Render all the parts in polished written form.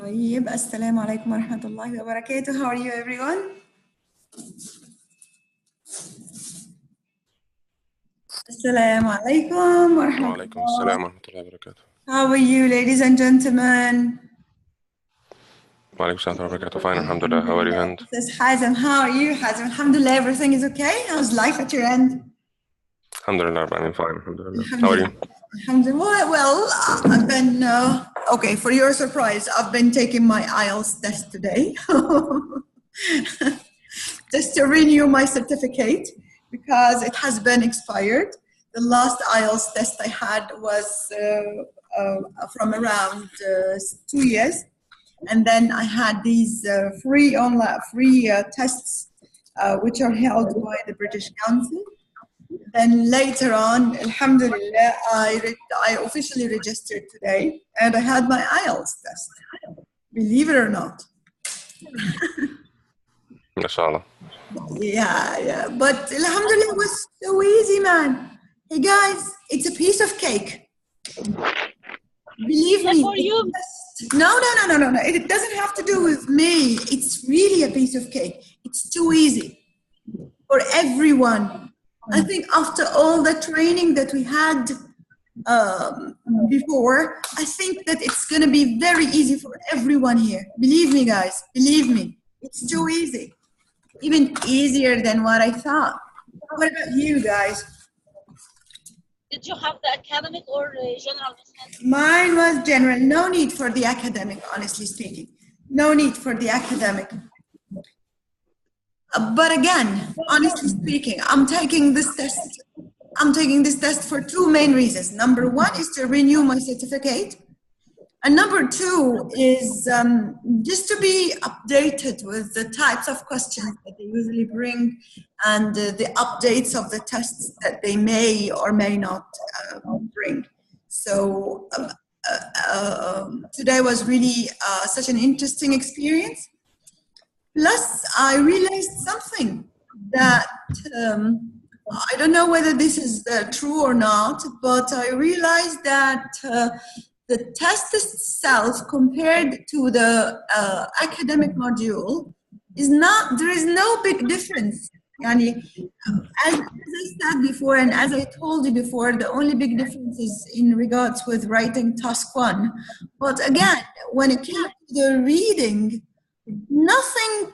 طيب السلام عليكم ورحمة الله وبركاته. How are you everyone? السلام عليكم ورحمة وعليكم الله. السلام ورحمة الله وبركاته. How are you ladies and gentlemen? وعليكم السلام ورحمة الله وبركاته. Fine, alhamdulillah. How are you, Hind? This is Hazem. How are you, Hazem? Alhamdulillah, everything is okay. How's life at your end? Alhamdulillah, I'm fine, alhamdulillah. How are you? Alhamdulillah. Well, I've been, okay, for your surprise, I've been taking my IELTS test today. Just to renew my certificate because it has been expired. The last IELTS test I had was from around 2 years. And then I had these free tests which are held by the British Council. Then later on, alhamdulillah, I officially registered today and I had my IELTS test. Believe it or not. MashaAllah. Yeah. But alhamdulillah, it was so easy, man. Hey guys, it's a piece of cake. Believe me. For you. No. It doesn't have to do with me. It's really a piece of cake. It's too easy for everyone. I think after all the training that we had before, I think that it's going to be very easy for everyone here. Believe me, guys. Believe me. It's too easy. Even easier than what I thought. What about you guys? Did you have the academic or general business? Mine was general. No need for the academic, honestly speaking. No need for the academic. But again, honestly speaking, I'm taking this test for two main reasons. Number one is to renew my certificate. And number two is just to be updated with the types of questions that they usually bring and the updates of the tests that they may or may not bring. So today was really such an interesting experience. Plus, I realized something that I don't know whether this is true or not, but I realized that the test itself compared to the academic module there is no big difference. Yani, as I said before and as I told you before, the only big difference is in regards with writing task 1. But again, when it came to the reading, nothing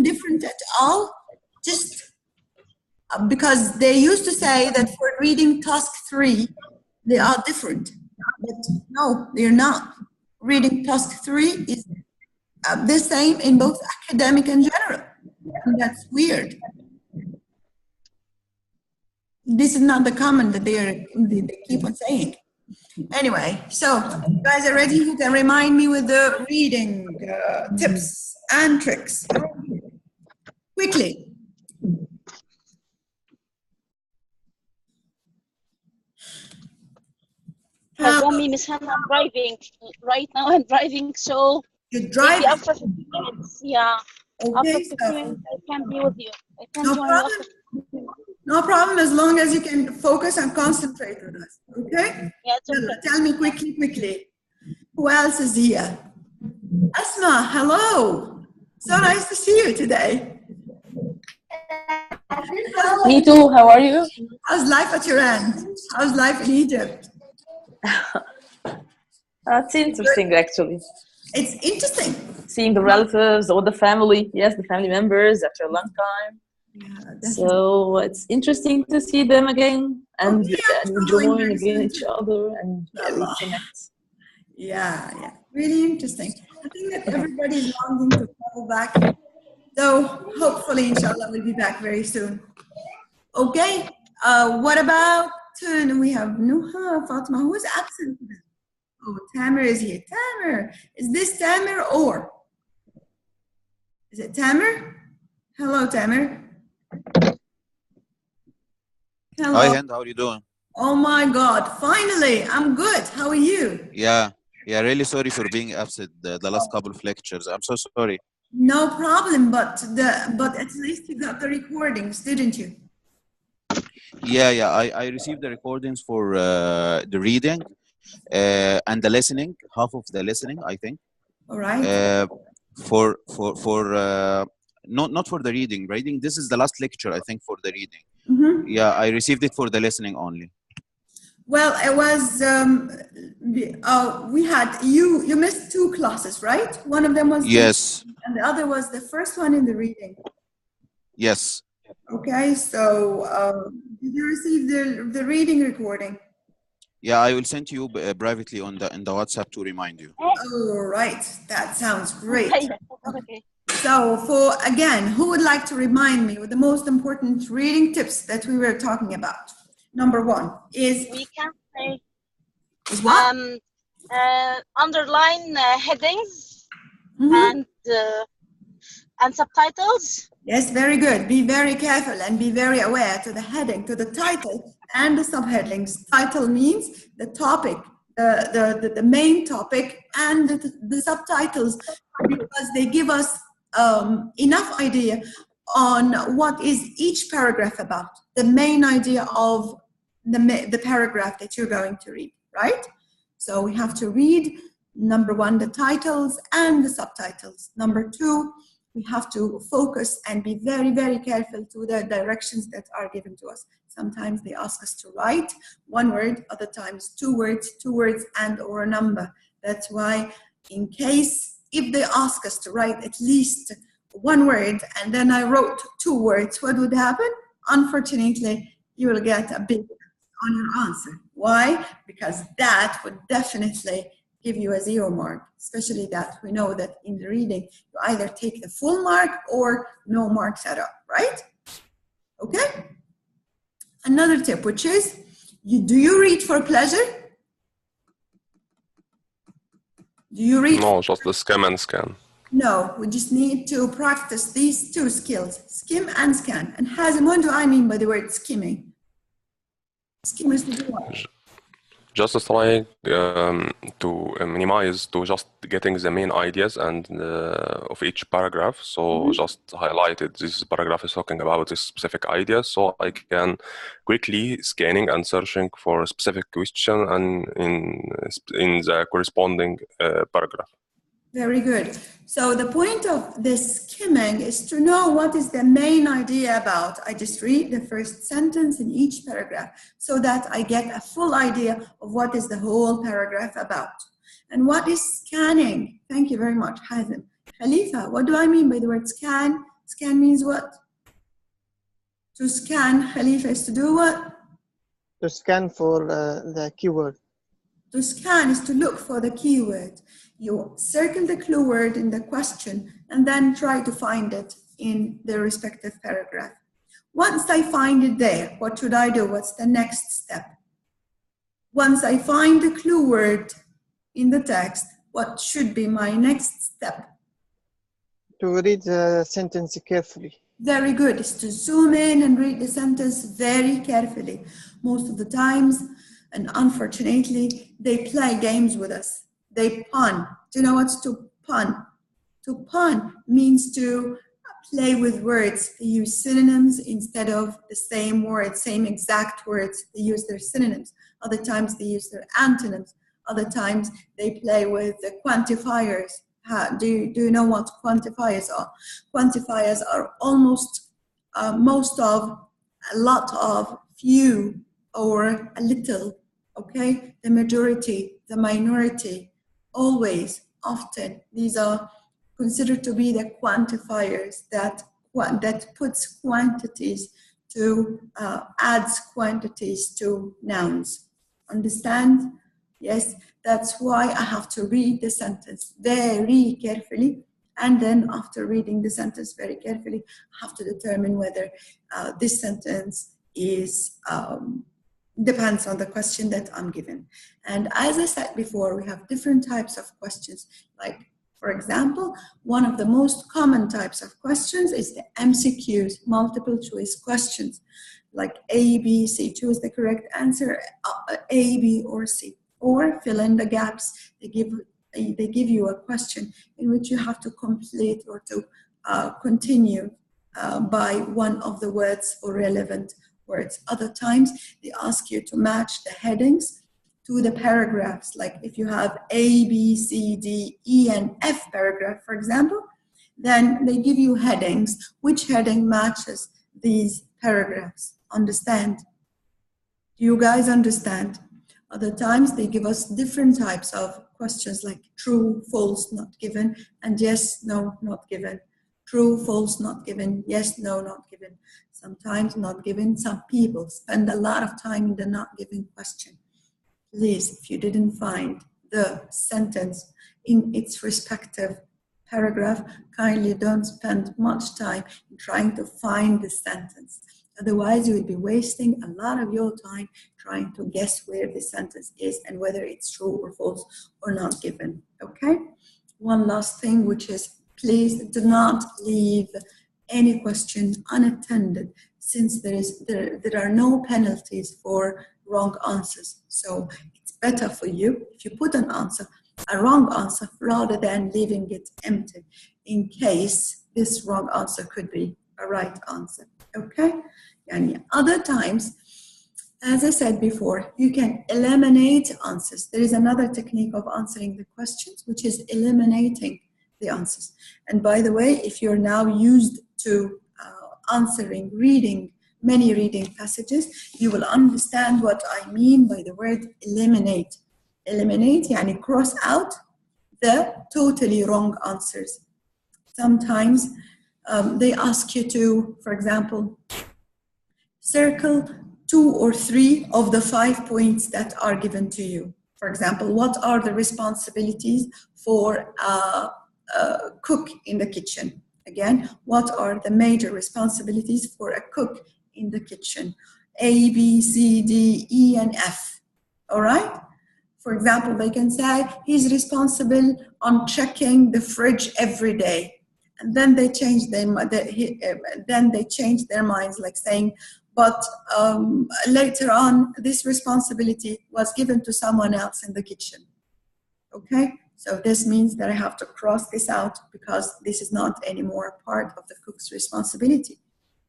different at all. Just because they used to say that for reading task 3, they are different, but no, they're not. Reading task 3 is the same in both academic and general, and that's weird. This is not the comment that they keep on saying. Anyway, so you guys are ready? Who can remind me with the reading tips and tricks? Quickly. Me, Miss Hannah, I'm driving right now. I'm driving, so you're driving. Maybe after 15 minutes, yeah. Okay, after 15 minutes, I can be with you. I can no join problem. you after 15 minutes. No problem, as long as you can focus and concentrate with us. Okay? Yeah, it's okay. Tell me quickly. Who else is here? Asma, hello. So nice to see you today. Me too. How are you? How's life at your end? How's life in Egypt? It's interesting, actually. It's interesting. Seeing the relatives, all the family. Yes, the family members after a long time. Yeah, so it's interesting to see them again and enjoying again each other and reconnect. Yeah. Really interesting. I think that everybody's longing to travel back. So hopefully, inshallah, we'll be back very soon. Okay. What about we have Nuha, Fatima, who is absent? Oh, Tamer is here. Tamer, is this Tamer or? Is it Tamer? Hello, Tamer. Hello. Hi, Hind. How are you doing? Oh my God! Finally, I'm good. How are you? Yeah. Really sorry for being absent the last couple of lectures. I'm so sorry. No problem. But at least you got the recordings, didn't you? Yeah. I received the recordings for the reading, and the listening, half of the listening, I think. All right. For not for the reading. Reading, this is the last lecture, I think, for the reading. Mm-hmm. Yeah, I received it for the listening only. Well, it was, we had, you missed 2 classes, right? One of them was the, Yes, and the other was the first one in the reading. yes. Okay, so did you receive the reading recording? Yeah, I will send to you privately on the WhatsApp to remind you. All right, that sounds great. Okay. So for, again, who would like to remind me with the most important reading tips that we were talking about? Number 1 is... We can say Is what? underline headings Mm-hmm. and subtitles. Yes, very good. Be very careful and be very aware to the heading, to the title and the subheadings. Title means the topic, the main topic, and the subtitles, because they give us enough idea on what is each paragraph about, the main idea of the paragraph that you're going to read, right? So we have to read, number 1, the titles and the subtitles. Number 2, we have to focus and be very, very careful to the directions that are given to us. Sometimes they ask us to write 1 word, other times 2 words and or a number. That's why, in case, if they ask us to write at least 1 word and then I wrote 2 words, what would happen? Unfortunately, you will get a big on your answer. Why? Because that would definitely give you a 0 mark, especially that we know that in the reading, you either take the full mark or no marks at all, right? Okay? Another tip, which is, do you read for pleasure? Do you read? No, just the skim and scan. No, we just need to practice these 2 skills, skim and scan. And Hazim, what do I mean by the word skimming? Skim is to do what? Just trying to minimize to just getting the main ideas and of each paragraph. So just highlighted this paragraph is talking about this specific idea, so I can quickly scanning and searching for a specific question and in the corresponding paragraph. Very good. So the point of this skimming is to know what is the main idea about. I just read the first sentence in each paragraph so that I get a full idea of what is the whole paragraph about. And what is scanning? Thank you very much, Hazim. Khalifa, what do I mean by the word scan? Scan means what? To scan, Khalifa, is to do what? To scan for the keyword. To scan is to look for the keyword. You circle the clue word in the question and then try to find it in the respective paragraph. Once I find it there, what should I do? What's the next step? Once I find the clue word in the text, what should be my next step? To read the sentence carefully. Very good. It's to zoom in and read the sentence very carefully. Most of the times, and unfortunately, they play games with us. They pun. Do you know what's to pun? To pun means to play with words. They use synonyms instead of the same words, same exact words. They use their synonyms. Other times they use their antonyms. Other times they play with the quantifiers. Do you know what quantifiers are? Quantifiers are almost, most of, a lot of, few, or a little, okay? The majority, the minority, always, often. These are considered to be the quantifiers that puts quantities to, adds quantities to nouns. Understand? Yes, that's why I have to read the sentence very carefully. And then after reading the sentence very carefully, I have to determine whether this sentence is, depends on the question that I'm given. And as I said before, we have different types of questions. Like, for example, one of the most common types of questions is the MCQs, multiple choice questions, like A, B, C, choose the correct answer, A, B, or C, or fill in the gaps. They give you a question in which you have to complete or to continue by one of the words or relevant words. Other times, they ask you to match the headings to the paragraphs. Like if you have A, B, C, D, E, and F paragraph, for example, then they give you headings. Which heading matches these paragraphs? Understand? Do you guys understand? Other times they give us different types of questions like true, false, not given, and yes, no, not given. True, false, not given, yes, no, not given. Sometimes not given. Some people spend a lot of time in the not given question. Please, if you didn't find the sentence in its respective paragraph, kindly don't spend much time in trying to find the sentence. Otherwise, you will be wasting a lot of your time trying to guess where the sentence is and whether it's true or false or not given, okay? One last thing, which is please do not leave any question unattended, since there are no penalties for wrong answers. So it's better for you if you put an answer, a wrong answer, rather than leaving it empty, in case this wrong answer could be a right answer, okay? And other times, as I said before, you can eliminate answers. There is another technique of answering the questions, which is eliminating the answers. And by the way, if you're now used to reading many reading passages, you will understand what I mean by the word eliminate. Eliminate, yani cross out the totally wrong answers. Sometimes they ask you to, for example, circle 2 or 3 of the 5 points that are given to you. For example, what are the responsibilities for a cook in the kitchen? Again, what are the major responsibilities for a cook in the kitchen? A, B, C, D, E, and F. All right? For example, they can say he's responsible on checking the fridge every day. And then they change their minds, like saying, but later on, this responsibility was given to someone else in the kitchen. Okay? So this means that I have to cross this out because this is not anymore part of the cook's responsibility.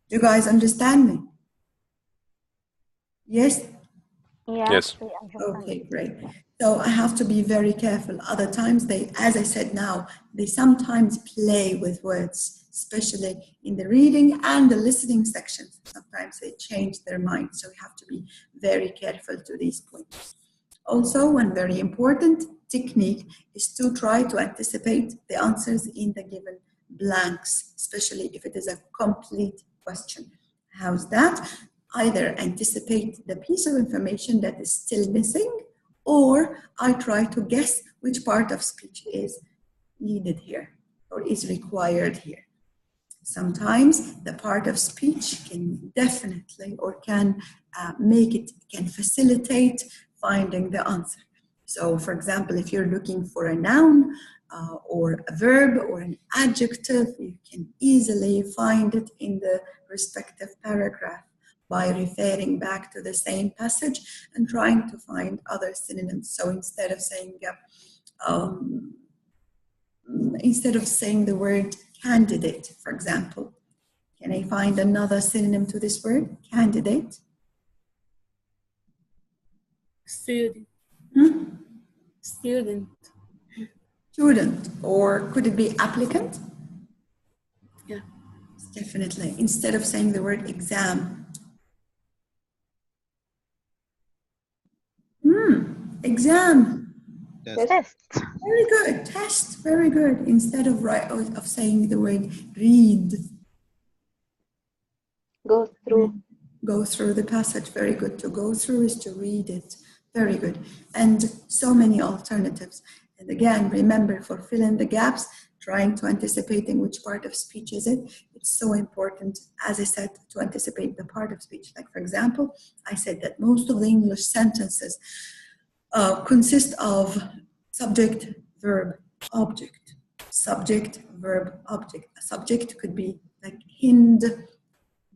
Do you guys understand me? Yes? Yeah. Yes. Okay, great. So I have to be very careful. Other times they, as I said now, they sometimes play with words, especially in the reading and the listening sections. Sometimes they change their mind. So we have to be very careful to these points. Also, one very important technique is to try to anticipate the answers in the given blanks, especially if it is a complete question. How's that? Either anticipate the piece of information that is still missing, or I try to guess which part of speech is needed here or is required here. Sometimes the part of speech can definitely or can facilitate finding the answer. So for example, if you're looking for a noun or a verb or an adjective, you can easily find it in the respective paragraph by referring back to the same passage and trying to find other synonyms. So instead of saying the word candidate, for example, can I find another synonym to this word, candidate? Student. Student. Student, or could it be applicant? Yeah. Definitely. Instead of saying the word exam. Exam. Test. Very good. Test. Very good. Instead of saying the word read. Go through. Go through the passage. Very good. To go through is to read it. Very good. And so many alternatives. And again, remember, for fill in the gaps, trying to anticipating which part of speech is it. It's so important, as I said, to anticipate the part of speech. Like, for example, I said that most of the English sentences consist of subject, verb, object. Subject, verb, object. A subject could be like Hind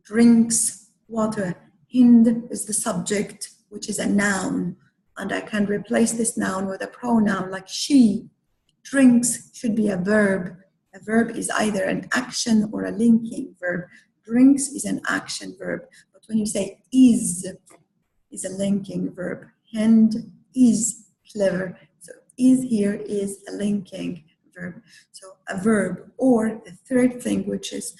drinks water. Hind is the subject, which is a noun. And I can replace this noun with a pronoun like she. Drinks should be a verb. A verb is either an action or a linking verb. Drinks is an action verb. But when you say is a linking verb. Hind is clever. So is here is a linking verb. So a verb, or the third thing, which is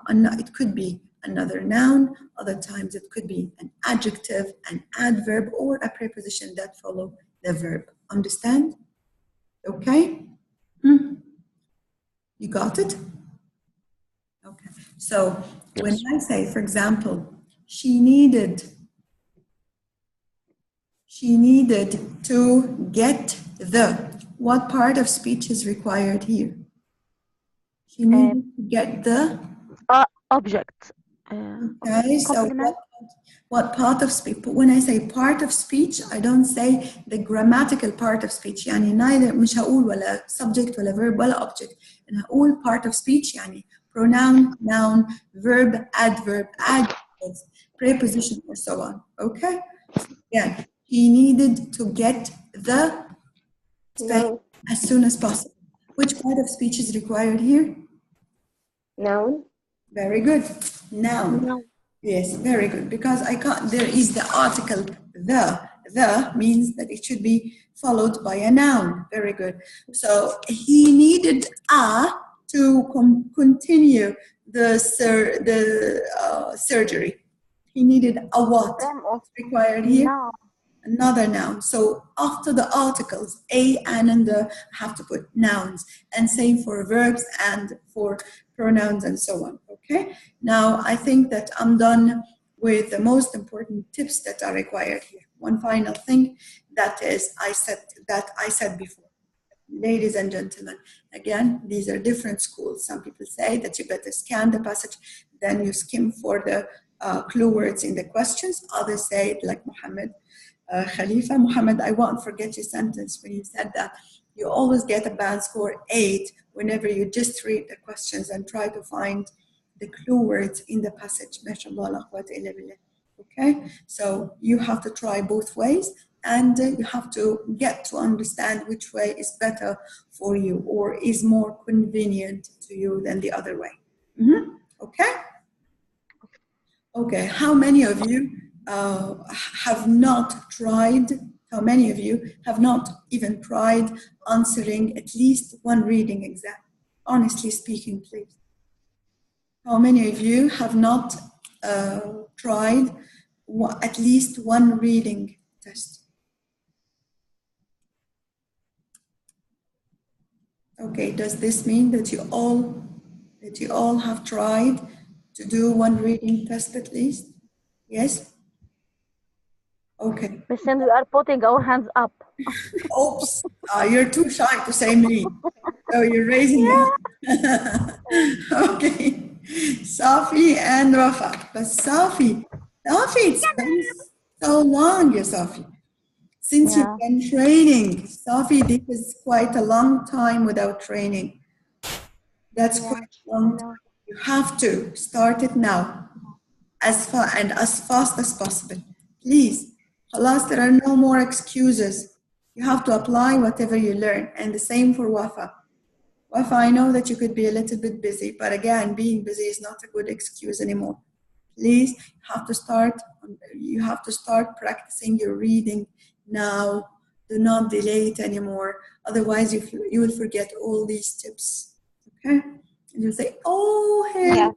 it could be another noun, other times it could be an adjective, an adverb, or a preposition that follow the verb. Understand? Okay? You got it? Okay. So when I say, for example, she needed to get the, what part of speech is required here? She needed to get the object. Okay, so what part of speech? But when I say part of speech, I don't say the grammatical part of speech. يعني neither مش هقول ولا subject ولا verb ولا object. أنا هقول part of speech يعني pronoun, noun, verb, adverb, adjectives, preposition, or so on. Okay. So again, he needed to get the space as soon as possible. Which part of speech is required here? Noun. Very good. Noun. Yes, very good. Because there is the article the. The means that it should be followed by a noun. Very good. So he needed to continue the surgery. He needed a what? Required here? No. Another noun. So after the articles, a and the, have to put nouns, and same for verbs and for pronouns and so on. Okay. Now I think that I'm done with the most important tips that are required here. One final thing that is I said before, ladies and gentlemen. Again, these are different schools. Some people say that you better scan the passage, then you skim for the clue words in the questions. Others say it like Khalifa. Muhammad, I won't forget your sentence when you said that you always get a band score 8 whenever you just read the questions and try to find the clue words in the passage. Okay, so you have to try both ways, and you have to get to understand which way is better for you or is more convenient to you than the other way. Okay? Okay, how many of you have not tried, how many of you have not even tried answering at least one reading exam? Honestly speaking, please. How many of you have not tried at least one reading test? Okay, does this mean that you all have tried to do one reading test at least? Yes? Okay. But then we are putting our hands up. Oops, you're too shy to say me. So you're raising your hand. Okay. Safi and Rafa. But Safi, it's been so long, yeah, Safi. Since you've been training. Safi, this is quite a long time without training. That's quite long time. You have to start it now, as fast as possible. Please. Alas, there are no more excuses. You have to apply whatever you learn. And the same for Wafa. Wafa, I know that you could be a little bit busy, but again, being busy is not a good excuse anymore. Please, you have to start practicing your reading now. Do not delay it anymore. Otherwise, you will forget all these tips. Okay? And you'll say, oh, hey,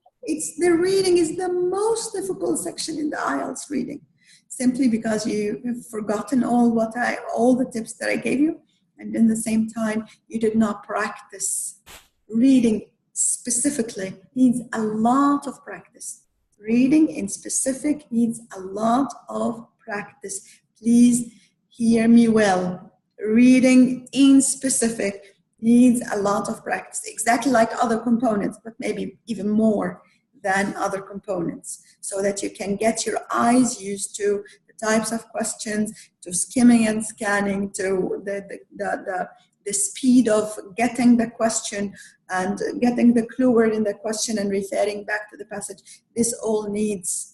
the reading is the most difficult section in the IELTS reading. Simply because you have forgotten all the tips that I gave you, and in the same time you did not practice. Reading specifically needs a lot of practice. Reading in specific needs a lot of practice. Please hear me well. Reading in specific needs a lot of practice, exactly like other components, but maybe even more than other components, so that you can get your eyes used to the types of questions, to skimming and scanning, to the speed of getting the question and getting the clue word in the question and referring back to the passage. This all needs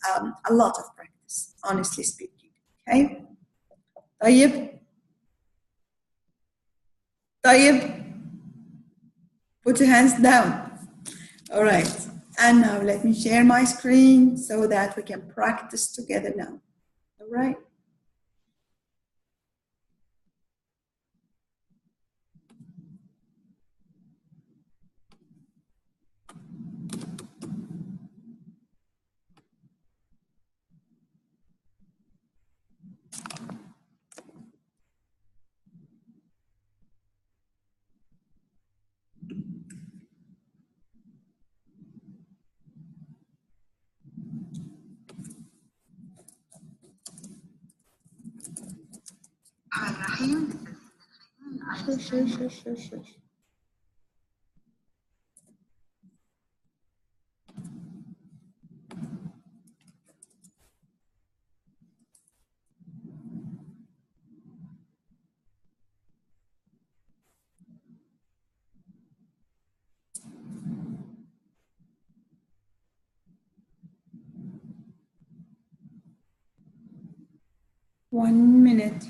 a lot of practice, honestly speaking. Okay? طيب. Put your hands down. All right. And now let me share my screen so that we can practice together now. All right. Shush. 1 minute.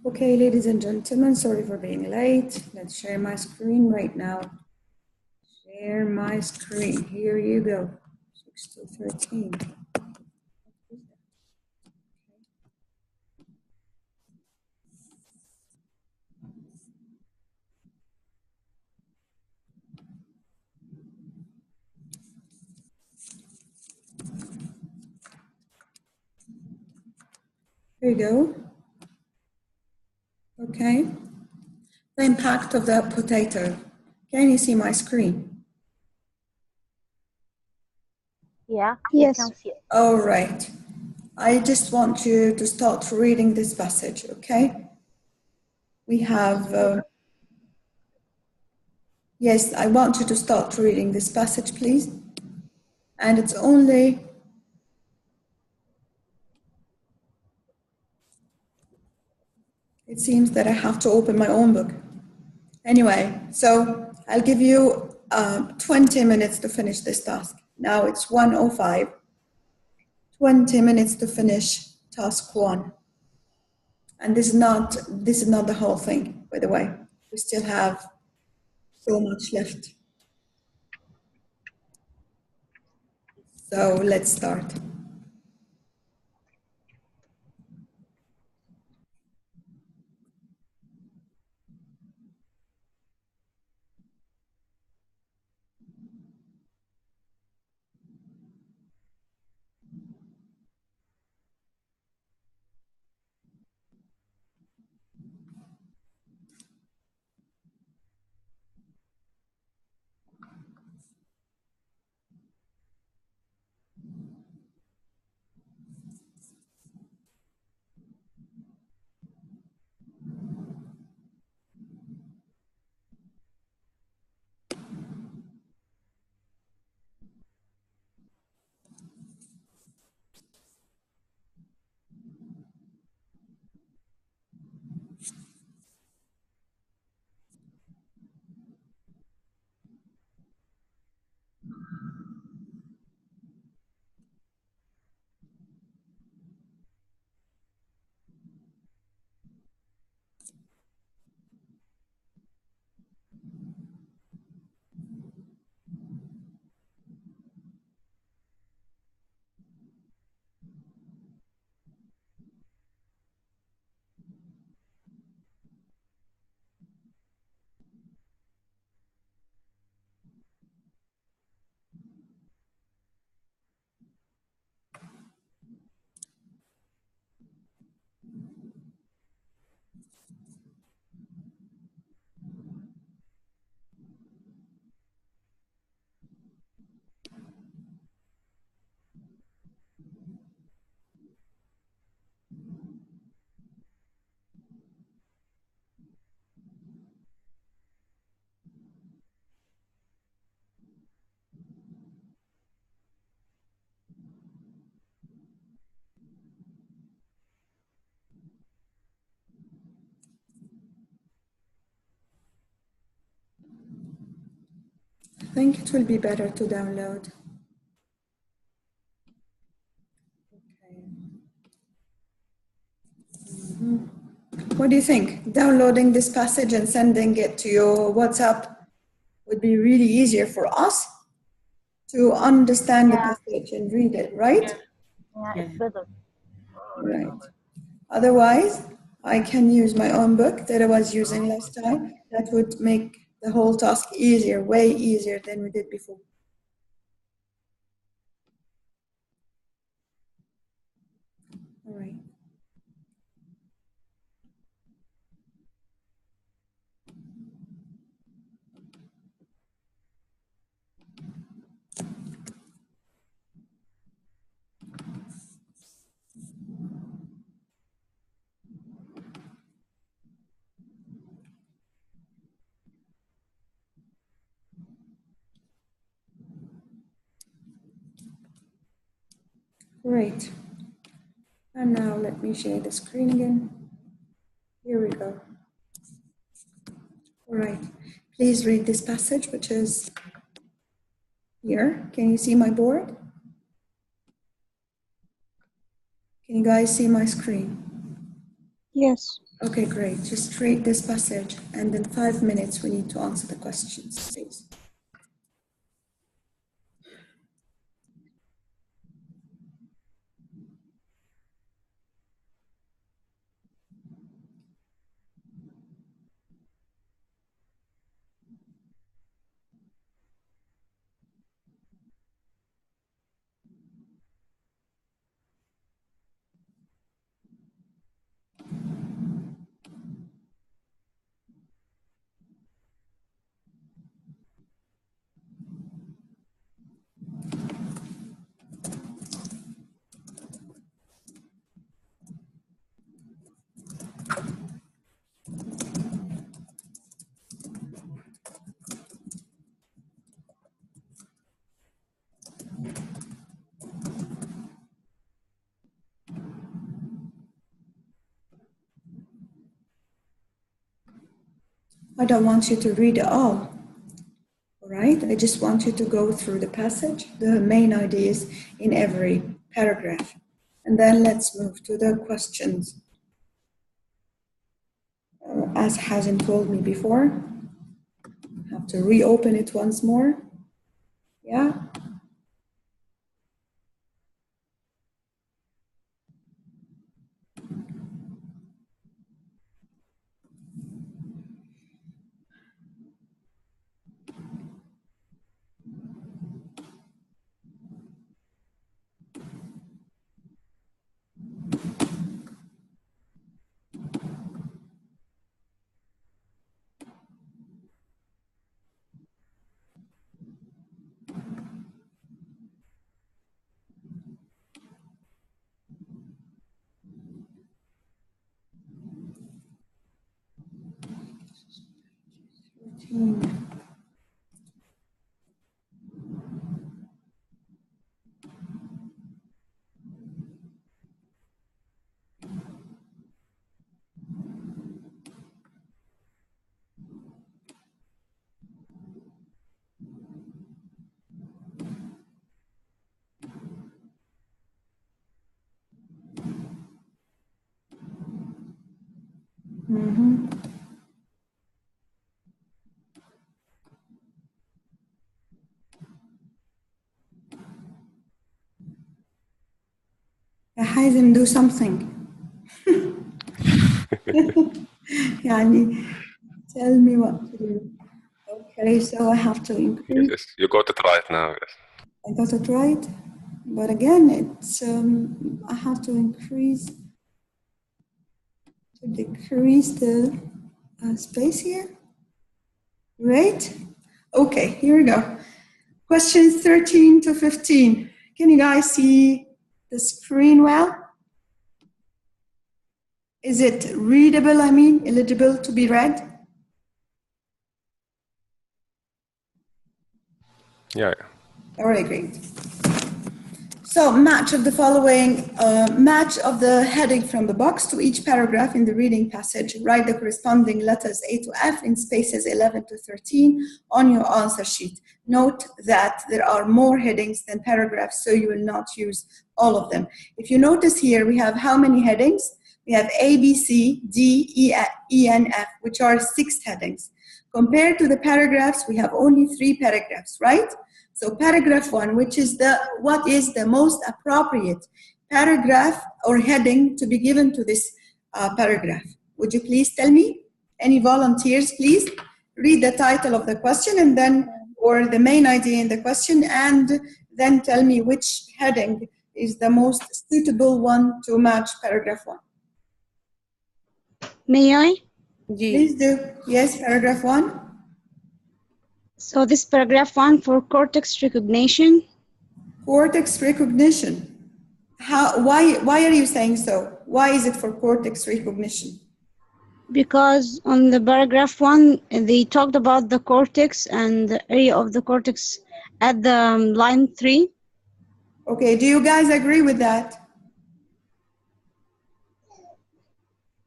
Okay, ladies and gentlemen, sorry for being late. Let's share my screen right now. Share my screen. Here you go. 6 to 13. Here you go. Okay. The impact of the potato. Can you see my screen? Yeah. Yes. You can see it. All right. I just want you to start reading this passage, okay? We have, yes, I want you to start reading this passage, please. And it's only, it seems that I have to open my own book. Anyway, so I'll give you 20 minutes to finish this task. Now it's 1:05. 20 minutes to finish task 1. And this is not the whole thing, by the way. We still have so much left. So let's start. I think it will be better to download. Okay. What do you think? Downloading this passage and sending it to your WhatsApp would be really easier for us to understand the passage and read it, right? Yeah, it's better. Right. Otherwise, I can use my own book that I was using last time. That would make the whole task easier, way easier than we did before. All right. Great. And now let me share the screen again. Here we go. All right. Please read this passage, which is here. Can you see my board? Can you guys see my screen? Yes. Okay, great. Just read this passage, and in 5 minutes, we need to answer the questions, please. I don't want you to read it all. All right, I just want you to go through the passage, the main ideas in every paragraph. And then let's move to the questions. As Hazim told me before, I have to reopen it once more. Yeah. Mm-hmm. Hazim, do something. Yani, tell me what to do. Okay, so I have to increase. Yes, you got it right now. Yes. I got it right, but again, it's I have to increase to decrease the space here. Right? Okay, here we go. Questions 13 to 15. Can you guys see the screen well? Is it readable, I mean, eligible to be read? Yeah. All right, great. So match of the following, match of the heading from the box to each paragraph in the reading passage. Write the corresponding letters A to F in spaces 11 to 13 on your answer sheet. Note that there are more headings than paragraphs, so you will not use all of them. If you notice here, we have how many headings? We have A, B, C, D, E, N, F, which are 6 headings. Compared to the paragraphs, we have only 3 paragraphs, right? So paragraph 1, which is what is the most appropriate paragraph or heading to be given to this paragraph? Would you please tell me? Any volunteers, please? Read the title of the question and then, or the main idea in the question, and then tell me which heading is the most suitable one to match paragraph 1. May I? Please do. Yes, paragraph 1. So this paragraph 1 for cortex recognition. Cortex recognition. Why are you saying so? Why is it for cortex recognition? Because on the paragraph 1, they talked about the cortex and the area of the cortex at the line 3. Okay, do you guys agree with that?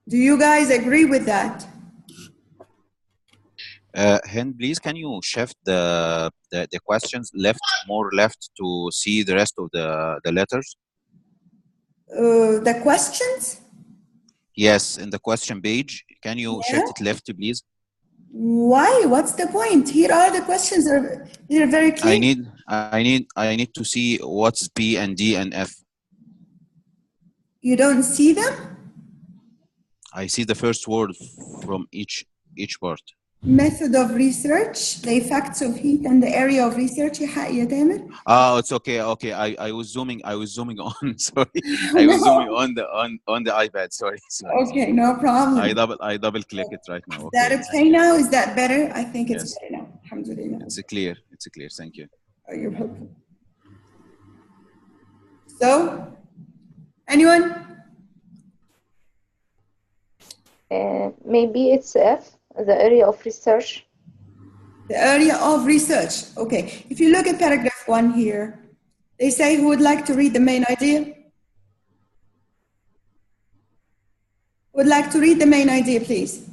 Do you guys agree with that? Hind, please, can you shift the questions more left to see the rest of the letters? The questions? Yes, in the question page. Can you shift it left, please? Why? What's the point? Here are the questions. They're very clear. I need to see what's B and D and F. You don't see them? I see the first word from each part. Method of research, the effects of heat and the area of research. Oh, it's okay. Okay, I was zooming on. Sorry, I was zooming on the iPad. Sorry. Okay, no problem. I double click it right now. Is that okay now? Is that better? I think it's yes. better now. Alhamdulillah. It's clear. Thank you. Oh, you're welcome. So, anyone? Maybe it's F, the area of research. The area of research. Okay. If you look at paragraph 1 here, they say who would like to read the main idea? Would like to read the main idea, please?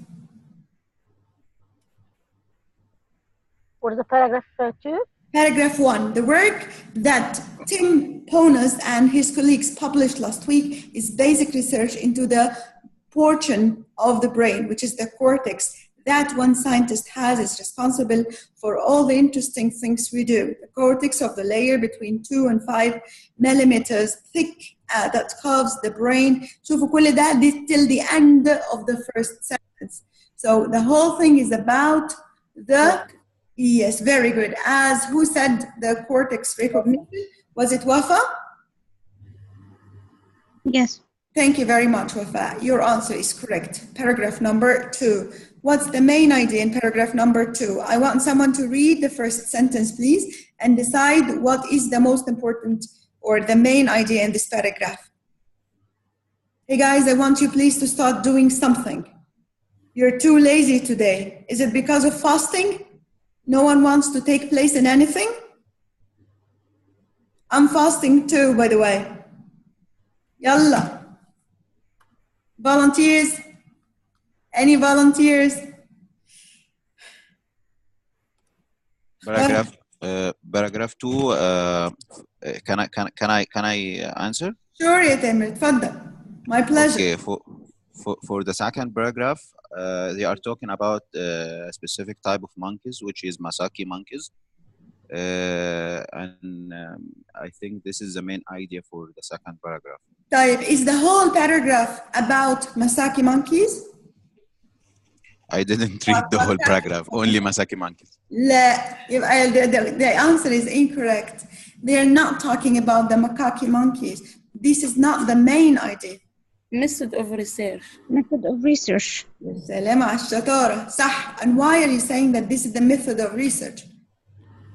For the paragraph 2? Paragraph 1, the work that Tim Ponas and his colleagues published last week is basic research into the portion of the brain, which is the cortex, that one scientist has is responsible for all the interesting things we do. The cortex of the layer between 2 and 5 millimeters thick that covers the brain. شوفوا كل ده till the end of the first sentence. So the whole thing is about the, yes, very good. As who said the cortex recognition? Was it Wafa? Yes. Thank you very much, Wafa. Your answer is correct. Paragraph number 2. What's the main idea in paragraph number 2? I want someone to read the first sentence, please, and decide what is the most important or the main idea in this paragraph. Hey guys, I want you please to start doing something. You're too lazy today. Is it because of fasting? No one wants to take place in anything? I'm fasting too, by the way. Yalla. Volunteers? Any volunteers? Paragraph 2. Can I answer? Sure, يا تامر. تفضل. My pleasure. Okay. For the second paragraph, they are talking about a specific type of monkeys, which is Masaki monkeys. And I think this is the main idea for the second paragraph. طيب, is the whole paragraph about Masaki monkeys? I didn't read the whole paragraph, only Masaki monkeys. لا, the answer is incorrect. They're not talking about the macaque monkeys. This is not the main idea. Method of research. Method of research. سلام على الشطارة. صح. And why are you saying that this is the method of research?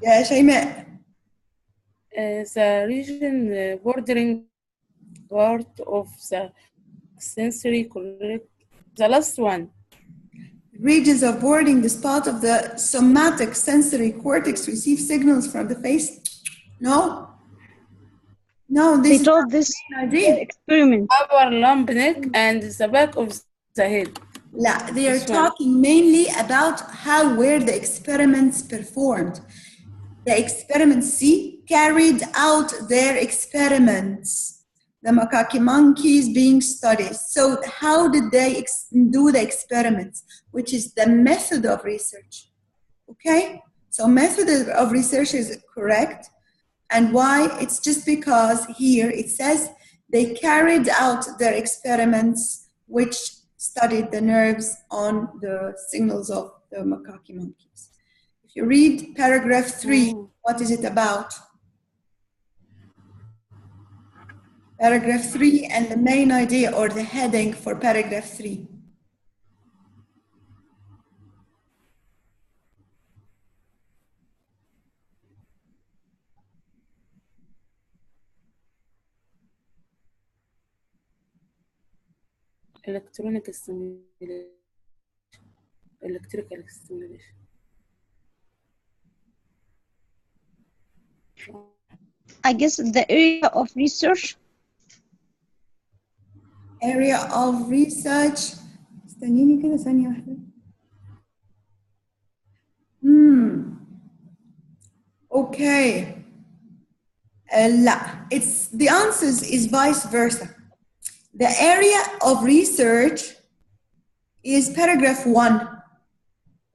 يا شيماء. The region bordering part of the sensory correct. The last one. Regions of bordering the spot of the somatic sensory cortex receive signals from the face. No. No, this They told this experiment. Upper lump neck and the back of the head. لا, they are talking mainly about how were the experiments performed. The experiments, see, carried out their experiments. The macaque monkeys being studied. So how did they do the experiments, which is the method of research. Okay? So method of research is correct. And why? It's just because here it says they carried out their experiments which studied the nerves on the signals of the macaque monkeys. If you read paragraph 3, what is it about? Paragraph 3 and the main idea or the heading for paragraph 3. Electronic stimulation. Electrical stimulation. I guess the area of research. Area of research. استنيني كده ثانية واحدة. Okay. لا, it's the answers is vice versa. The area of research is paragraph 1.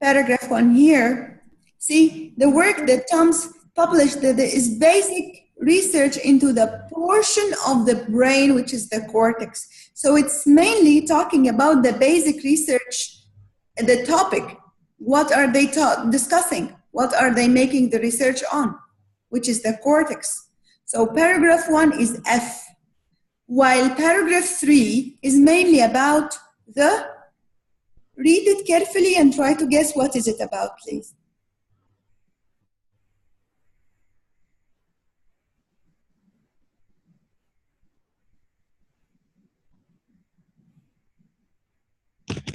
Paragraph 1 here. See, the work that Tom's published that is basic research into the portion of the brain which is the cortex. So it's mainly talking about the basic research, the topic. What are they discussing? What are they making the research on? Which is the cortex. So paragraph 1 is F, while paragraph 3 is mainly about the, read it carefully and try to guess what is it about, please.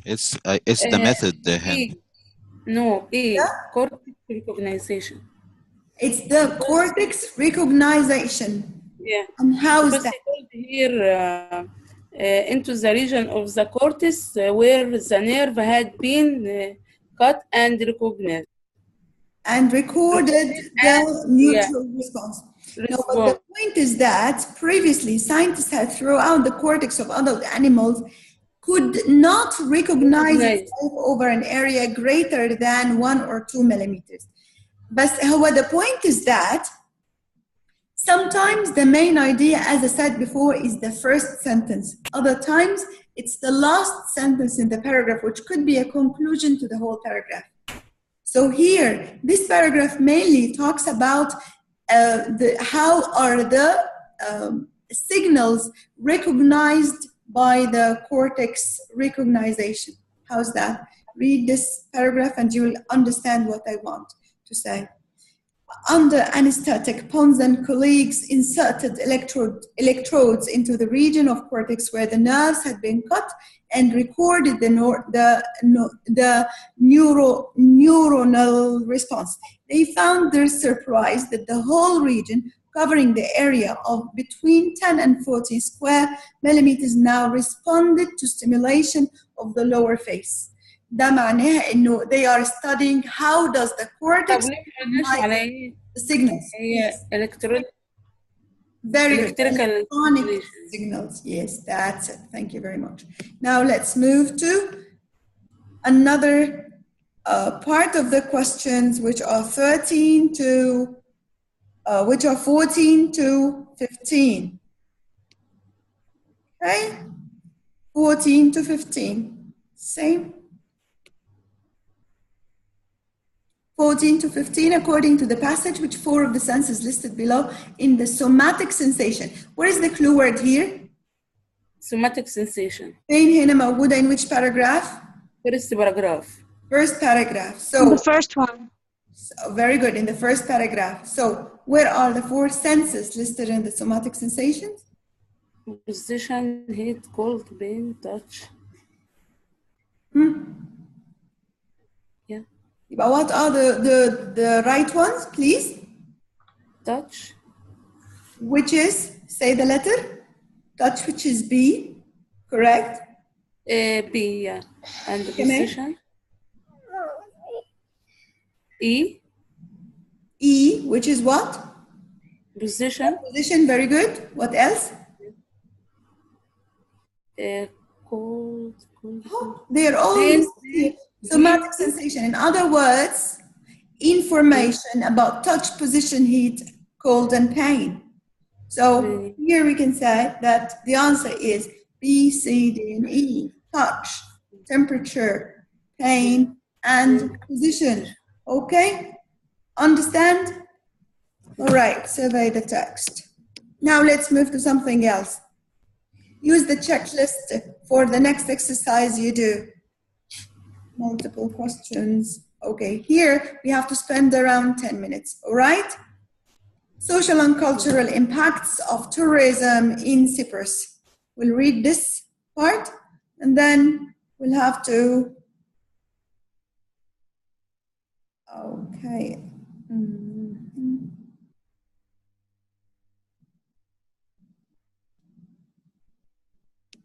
It's the method. No, cortex recognition. It's the cortex recognition. Yeah. And how is that? Here into the region of the cortex where the nerve had been cut and recognized. and recorded the neutral response. No, but the point is that previously scientists had throughout the cortex of adult animals could not recognize itself over an area greater than 1 or 2 millimeters. But the point is that sometimes the main idea, as I said before, is the first sentence. Other times, it's the last sentence in the paragraph, which could be a conclusion to the whole paragraph. So here, this paragraph mainly talks about how are the signals recognized by the cortex recognition. How's that? Read this paragraph and you will understand what I want to say. Under anesthetic, Pons and colleagues inserted electrodes into the region of cortex where the nerves had been cut and recorded the neuronal response. They found their surprise that the whole region, covering the area of between 10 and 40 square millimeters, now responded to stimulation of the lower face. ده معناها انه they are studying how does the cortex the signals. Very good. Electronic signals. Yes, that's it. Thank you very much. Now let's move to another part of the questions, which are 14 to 15. Okay, 14 to 15. Same. 14 to 15, according to the passage, which 4 of the senses listed below in the somatic sensation. What is the clue word here? Somatic sensation. فين هنا موجودة in which paragraph? First paragraph. First paragraph. So the first one. So, very good, in the first paragraph. So where are the 4 senses listed in the somatic sensations? Position, heat, cold, pain, touch. Yeah. But what are the right ones, please? Touch. Which is, say the letter. Touch, which is B, correct? B, yeah. And the position. E. E, which is what? Position. Position, very good. What else? Cold. They're all somatic sensation. In other words, information about touch, position, heat, cold, and pain. So here we can say that the answer is B, C, D, and E. Touch, temperature, pain, and position. Okay? Understand? All right, survey the text. Now let's move to something else. Use the checklist for the next exercise you do. Multiple questions. Okay, here we have to spend around 10 minutes, all right? Social and cultural impacts of tourism in Cyprus. We'll read this part and then we'll have to, okay.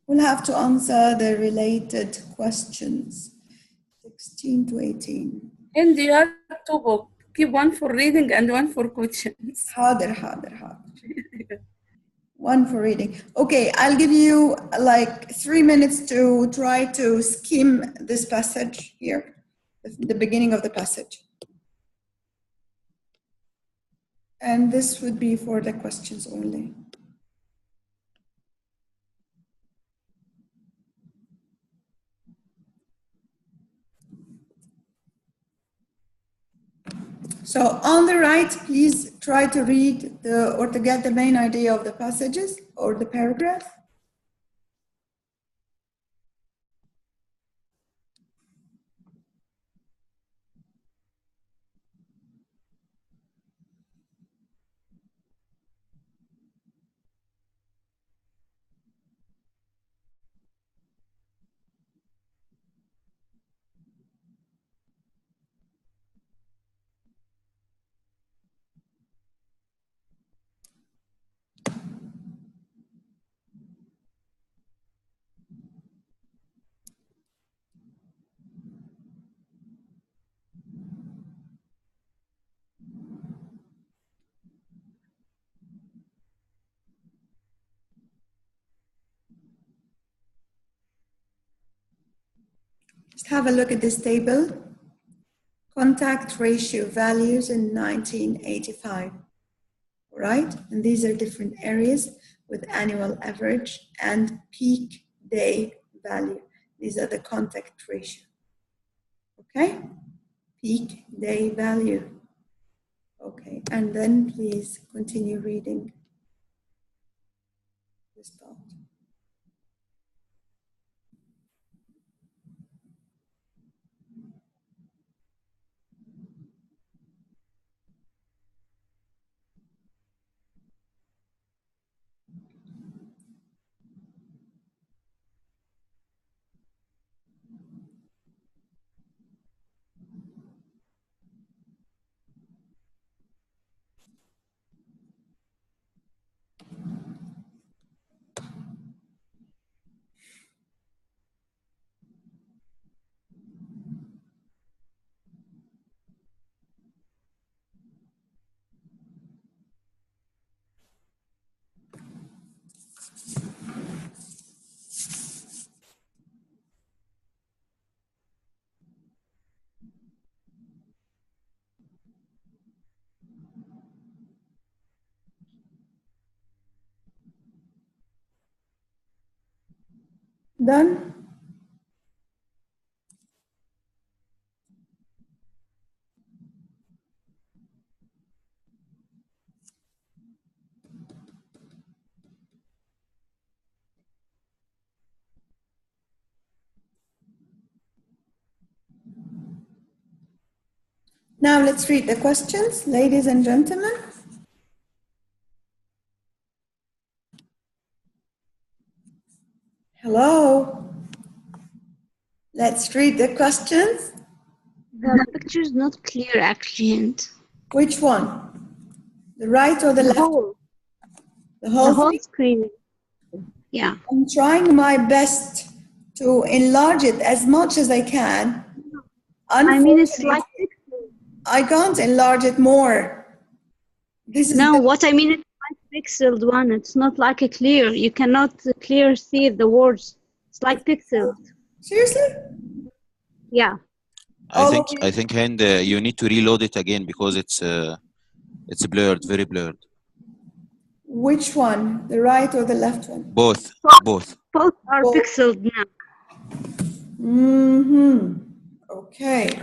We'll have to answer the related questions, 16 to 18. And you have 2 books. Keep one for reading and one for questions. Harder. One for reading. Okay, I'll give you like 3 minutes to try to skim this passage here, the beginning of the passage. And this would be for the questions only. So on the right, please try to read or to get the main idea of the passages or the paragraph. Just have a look at this table. Contact ratio values in 1985, right? And these are different areas with annual average and peak day value. These are the contact ratio, okay? Peak day value. Okay, and then please continue reading this part. Done? Now let's read the questions, ladies and gentlemen. Hello. Let's read the questions. The picture is not clear actually, and Which one? The right or the left? The whole the whole thing? screen. Yeah. I'm trying my best to enlarge it as much as I can. I mean, it's Unfortunately, like I can't enlarge it more. This is no. What I mean is like pixeled one. It's not like a clear. You cannot clear see the words. It's like pixeled. Seriously? Yeah. I think Hind, you need to reload it again because it's blurred, very blurred. Which one? The right or the left one? Both. Both are pixeled now. Mm-hmm. Okay.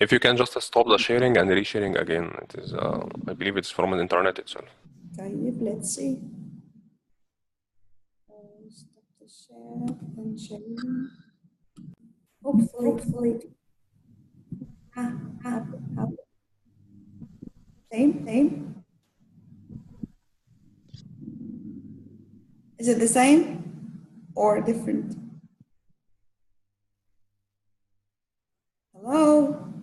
If you can just stop the sharing and resharing again, it is. I believe it's from the internet itself. طيب, let's see. Stop the share and sharing. Hopefully. Same. Is it the same or different? Hello?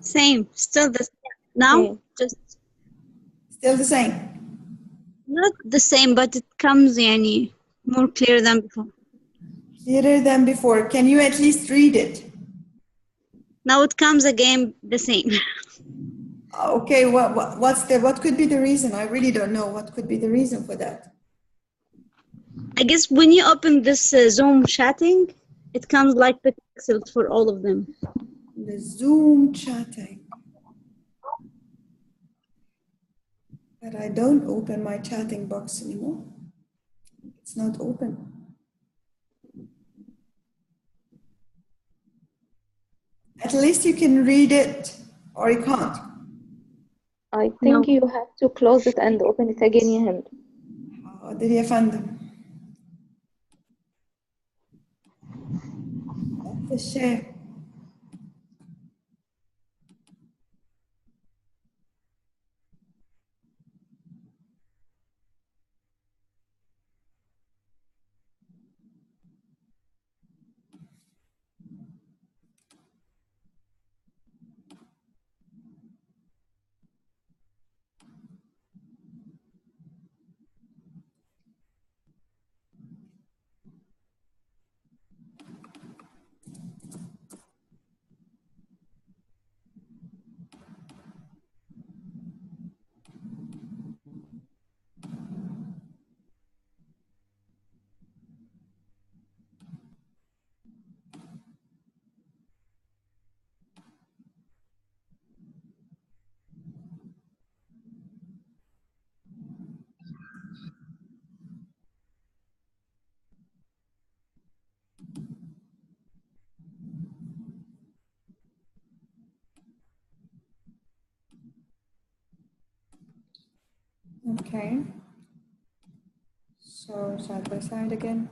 Same. Still the same. Now, just Still the same. not the same, but it comes yani, more clear than before. Clearer than before. Can you at least read it? Now it comes again the same. Okay, what could be the reason? I really don't know what could be the reason for that. I guess when you open this Zoom chatting, it comes like pixels for all of them. The Zoom chatting. But I don't open my chatting box anymore. It's not open. At least you can read it, or you can't. I think you have to close it and open it again, Hind. Did you find them? The share. Okay. So side by side again.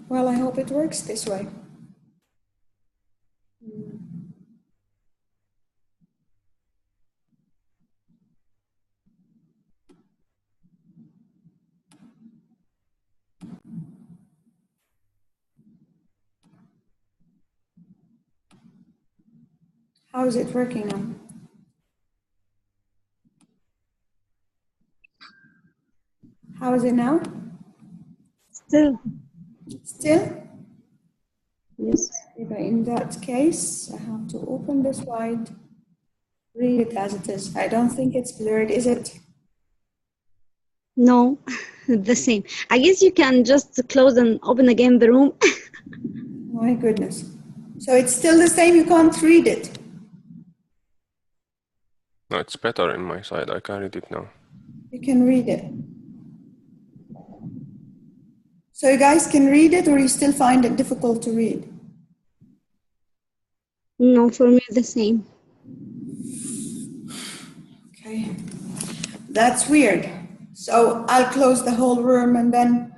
Well, I hope it works this way. How is it working now? How is it now? Still. Still? Yes. In that case, I have to open this wide, read it as it is. I don't think it's blurred, is it? No, the same. I guess you can just close and open again the room. My goodness. So it's still the same, you can't read it. No, it's better in my side. I can read it now. You can read it. So you guys can read it, or you still find it difficult to read? No, for me the same. Okay, that's weird. So I'll close the whole room and then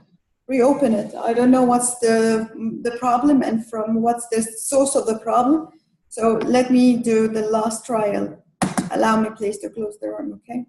reopen it. I don't know what's the problem and from what's the source of the problem. So let me do the last trial. Allow me please to close the room, okay?